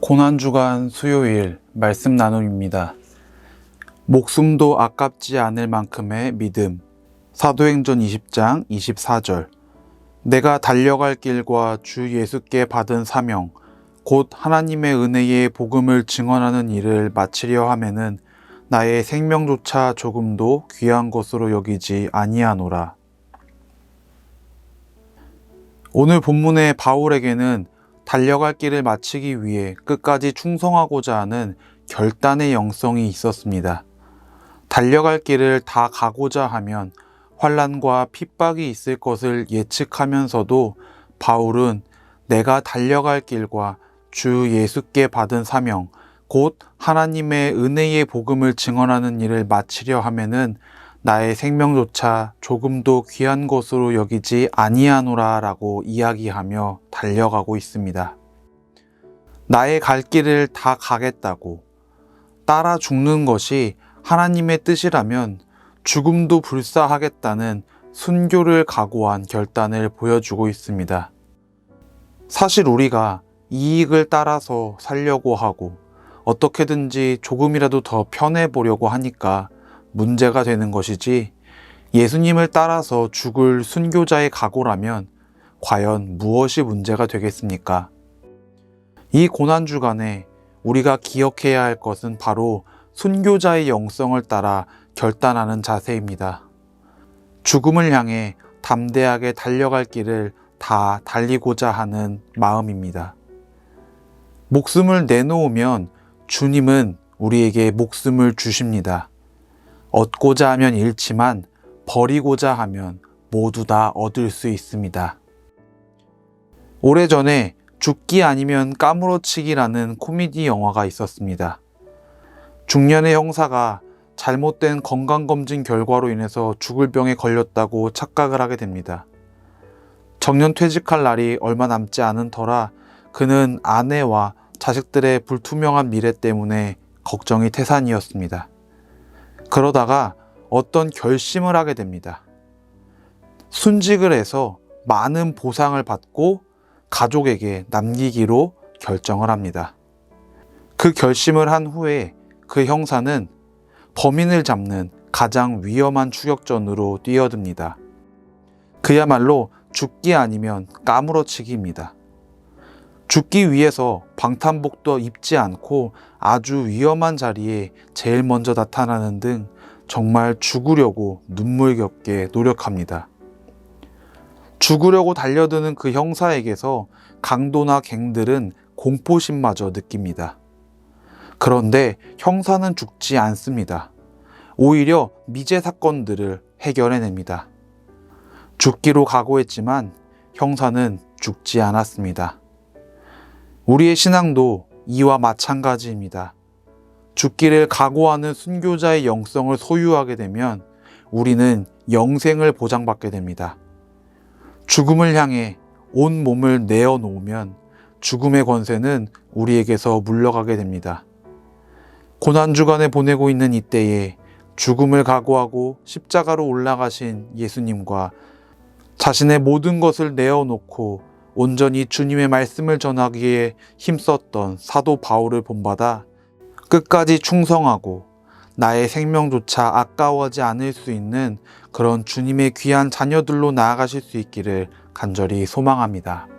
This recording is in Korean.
고난주간 수요일 말씀 나눔입니다. 목숨도 아깝지 않을 만큼의 믿음. 사도행전 20장 24절. 내가 달려갈 길과 주 예수께 받은 사명, 곧 하나님의 은혜의 복음을 증언하는 일을 마치려 하면은 나의 생명조차 조금도 귀한 것으로 여기지 아니하노라. 오늘 본문의 바울에게는 달려갈 길을 마치기 위해 끝까지 충성하고자 하는 결단의 영성이 있었습니다. 달려갈 길을 다 가고자 하면 환난과 핍박이 있을 것을 예측하면서도 바울은 내가 달려갈 길과 주 예수께 받은 사명, 곧 하나님의 은혜의 복음을 증언하는 일을 마치려 하면은 나의 생명조차 조금도 귀한 것으로 여기지 아니하노라 라고 이야기하며 달려가고 있습니다. 나의 갈 길을 다 가겠다고 따라 죽는 것이 하나님의 뜻이라면 죽음도 불사하겠다는 순교를 각오한 결단을 보여주고 있습니다. 사실 우리가 이익을 따라서 살려고 하고 어떻게든지 조금이라도 더 편해 보려고 하니까 문제가 되는 것이지, 예수님을 따라서 죽을 순교자의 각오라면 과연 무엇이 문제가 되겠습니까? 이 고난주간에 우리가 기억해야 할 것은 바로 순교자의 영성을 따라 결단하는 자세입니다. 죽음을 향해 담대하게 달려갈 길을 다 달리고자 하는 마음입니다. 목숨을 내놓으면 주님은 우리에게 목숨을 주십니다. 얻고자 하면 잃지만 버리고자 하면 모두 다 얻을 수 있습니다. 오래전에 죽기 아니면 까무러치기라는 코미디 영화가 있었습니다. 중년의 형사가 잘못된 건강검진 결과로 인해서 죽을 병에 걸렸다고 착각을 하게 됩니다. 정년 퇴직할 날이 얼마 남지 않은 터라 그는 아내와 자식들의 불투명한 미래 때문에 걱정이 태산이었습니다. 그러다가 어떤 결심을 하게 됩니다. 순직을 해서 많은 보상을 받고 가족에게 남기기로 결정을 합니다. 그 결심을 한 후에 그 형사는 범인을 잡는 가장 위험한 추격전으로 뛰어듭니다. 그야말로 죽기 아니면 까무러치기입니다. 죽기 위해서 방탄복도 입지 않고 아주 위험한 자리에 제일 먼저 나타나는 등 정말 죽으려고 눈물겹게 노력합니다. 죽으려고 달려드는 그 형사에게서 강도나 갱들은 공포심마저 느낍니다. 그런데 형사는 죽지 않습니다. 오히려 미제 사건들을 해결해냅니다. 죽기로 각오했지만 형사는 죽지 않았습니다. 우리의 신앙도 이와 마찬가지입니다. 죽기를 각오하는 순교자의 영성을 소유하게 되면 우리는 영생을 보장받게 됩니다. 죽음을 향해 온 몸을 내어놓으면 죽음의 권세는 우리에게서 물러가게 됩니다. 고난주간에 보내고 있는 이때에 죽음을 각오하고 십자가로 올라가신 예수님과 자신의 모든 것을 내어놓고 온전히 주님의 말씀을 전하기에 힘썼던 사도 바울을 본받아 끝까지 충성하고 나의 생명조차 아까워하지 않을 수 있는 그런 주님의 귀한 자녀들로 나아가실 수 있기를 간절히 소망합니다.